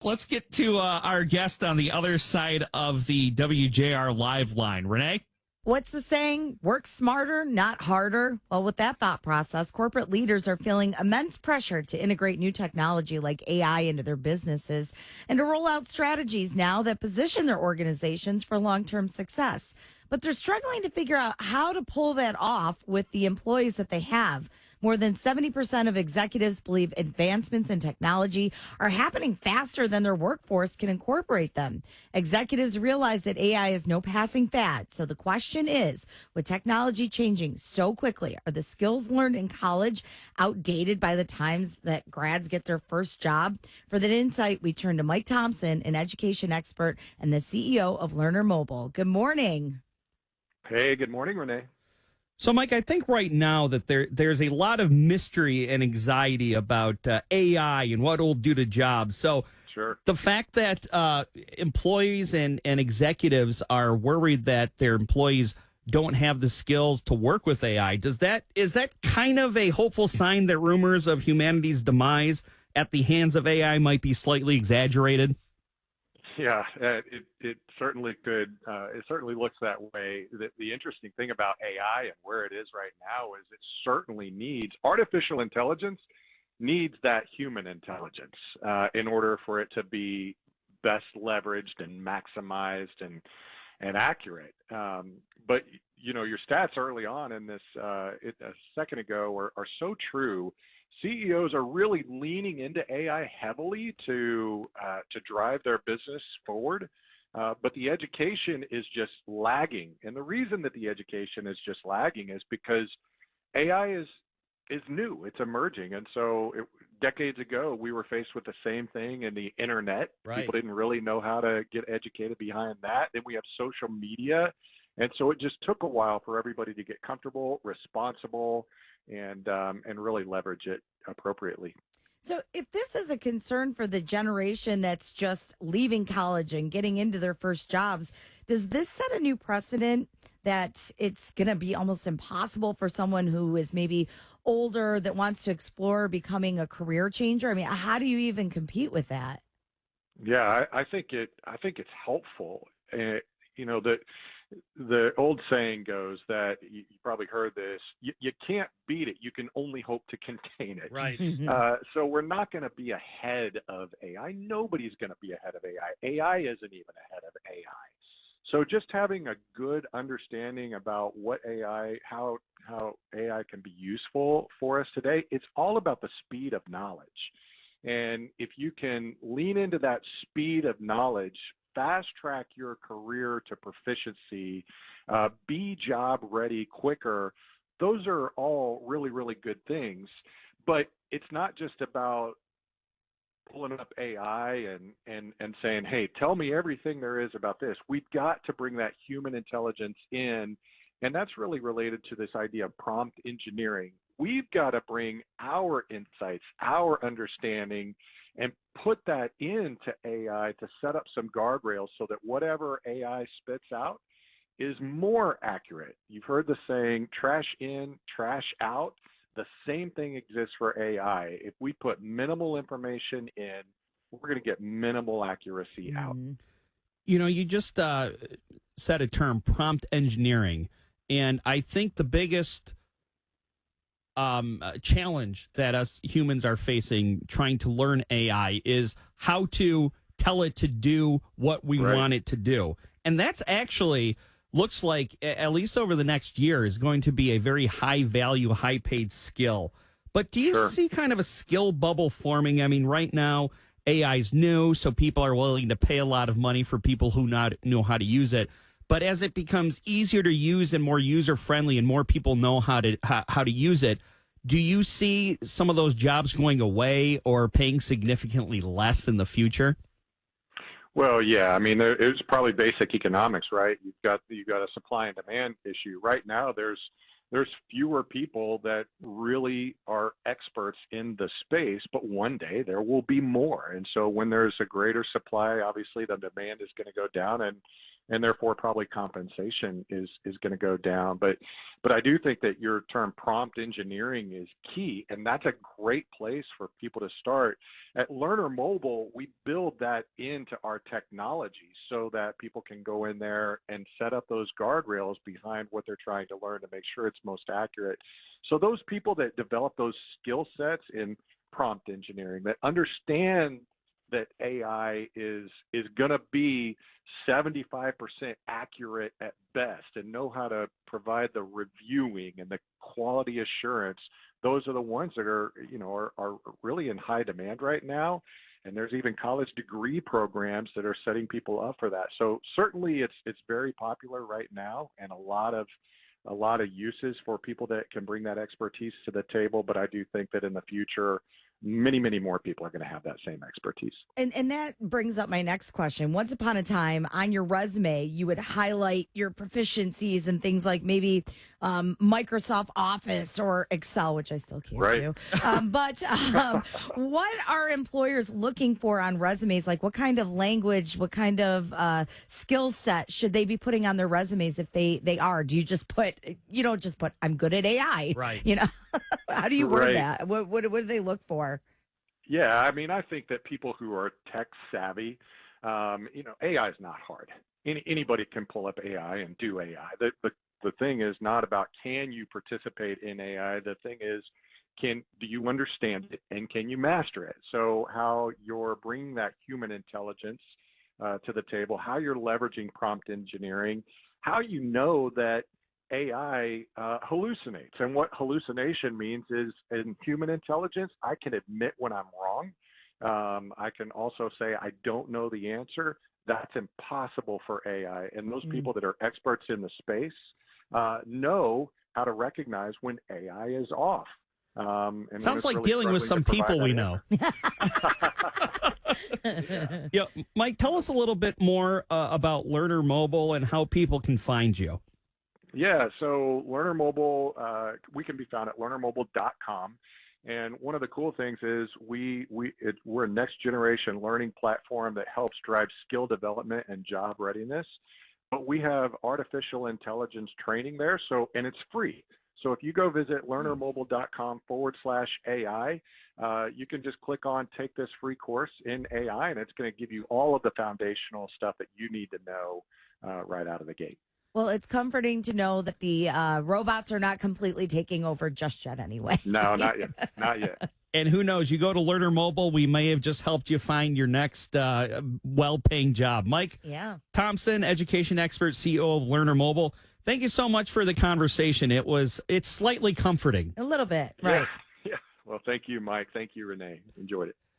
Let's get to our guest on the other side of the WJR live line. Renee? What's the saying? Work smarter, not harder. Well, with that thought process, corporate leaders are feeling immense pressure to integrate new technology like AI into their businesses and to roll out strategies now that position their organizations for long-term success. But they're struggling to figure out how to pull that off with the employees that they have. More than 70% of executives believe advancements in technology are happening faster than their workforce can incorporate them. Executives realize that AI is no passing fad. So the question is, with technology changing so quickly, are the skills learned in college outdated by the times that grads get their first job? For that insight, we turn to Mike Thompson, an education expert and the CEO of Learner Mobile. Good morning. Hey, good morning, Renee. So, Mike, I think right now that there's a lot of mystery and anxiety about AI and what it'll do to jobs. So Sure. the fact that employees and executives are worried that their employees don't have the skills to work with AI, is that kind of a hopeful sign that rumors of humanity's demise at the hands of AI might be slightly exaggerated? Yeah, it certainly could. It certainly looks that way. The interesting thing about AI and where it is right now is it certainly needs artificial intelligence needs that human intelligence in order for it to be best leveraged and maximized and accurate. But you know, your stats early on in this a second ago are so true. CEOs are really leaning into AI heavily to drive their business forward, but the education is just lagging. And the reason that the education is just lagging is because AI is new, it's emerging. And so decades ago, we were faced with the same thing in the internet. Right. People didn't really know how to get educated behind that. Then we have social media. And so it just took a while for everybody to get comfortable, responsible, and really leverage it appropriately. So if this is a concern for the generation that's just leaving college and getting into their first jobs, does this set a new precedent that it's going to be almost impossible for someone who is maybe older that wants to explore becoming a career changer? I mean, how do you even compete with that? Yeah, I think it's helpful. You know, the old saying goes that you probably heard this: you can't beat it, you can only hope to contain it. Right. So we're not going to be ahead of AI. Nobody's going to be ahead of AI. AI isn't even ahead of AI. So just having a good understanding about what how AI can be useful for us today, it's all about the speed of knowledge. And if you can lean into that speed of knowledge, fast track your career to proficiency, be job ready quicker, those are all really, really good things. But it's not just about pulling up AI and saying, hey, tell me everything there is about this. We've got to bring that human intelligence in. And that's really related to this idea of prompt engineering. We've got to bring our insights, our understanding, and put that into AI to set up some guardrails so that whatever AI spits out is more accurate. You've heard the saying, trash in, trash out. The same thing exists for AI. If we put minimal information in, we're going to get minimal accuracy out. You know, you just said a term, prompt engineering. And I think the biggest challenge that us humans are facing trying to learn AI is how to tell it to do what we want it to do. And that's actually looks like, at least over the next year, is going to be a very high value, high paid skill. But do you see kind of a skill bubble forming? I mean, right now, AI is new, so people are willing to pay a lot of money for people who know how to use it. But as it becomes easier to use and more user friendly, and more people know how to use it, do you see some of those jobs going away or paying significantly less in the future? Well, yeah. I mean, it's probably basic economics, right? You've got a supply and demand issue right now. There's fewer people that really are experts in the space, but one day there will be more. And so when there's a greater supply, obviously the demand is going to go down, and and therefore probably compensation is going to go down. But I do think that your term prompt engineering is key, and that's a great place for people to start. At Learner Mobile, we build that into our technology so that people can go in there and set up those guardrails behind what they're trying to learn to make sure it's most accurate. So those people that develop those skill sets in prompt engineering, that understand that AI is going to be 75% accurate at best and know how to provide the reviewing and the quality assurance, those are the ones that are really in high demand right now. And there's even college degree programs that are setting people up for that. So certainly it's very popular right now, and a lot of uses for people that can bring that expertise to the table. But I do think that in the future, many, many more people are going to have that same expertise. And that brings up my next question. Once upon a time, on your resume, you would highlight your proficiencies and things like maybe Microsoft Office or Excel, which I still can't do. But what are employers looking for on resumes? Like what kind of language, what kind of skill set should they be putting on their resumes if they are? Do you just put, I'm good at AI? Right. How do you word that? What do they look for? Yeah, I mean, I think that people who are tech savvy, AI is not hard. Anybody can pull up AI and do AI. The thing is not about can you participate in AI. The thing is, do you understand it and can you master it? So how you're bringing that human intelligence to the table, how you're leveraging prompt engineering, how you know that AI hallucinates. And what hallucination means is in human intelligence, I can admit when I'm wrong. I can also say I don't know the answer. That's impossible for AI. And those people that are experts in the space know how to recognize when AI is off. And sounds like really dealing with some people we know. Yeah, Mike, tell us a little bit more about Learner Mobile and how people can find you. Yeah, so Learner Mobile, we can be found at learnermobile.com. And one of the cool things is we're a next generation learning platform that helps drive skill development and job readiness. But we have artificial intelligence training there, and it's free. So if you go visit learnermobile.com/AI, you can just click on take this free course in AI, and it's going to give you all of the foundational stuff that you need to know right out of the gate. Well, it's comforting to know that the robots are not completely taking over just yet anyway. No, not yet. Not yet. And who knows, you go to Learner Mobile, we may have just helped you find your next well-paying job. Mike Thompson, education expert, CEO of Learner Mobile. Thank you so much for the conversation. It's slightly comforting. A little bit, right? Yeah. Well, thank you, Mike. Thank you, Renee. Enjoyed it.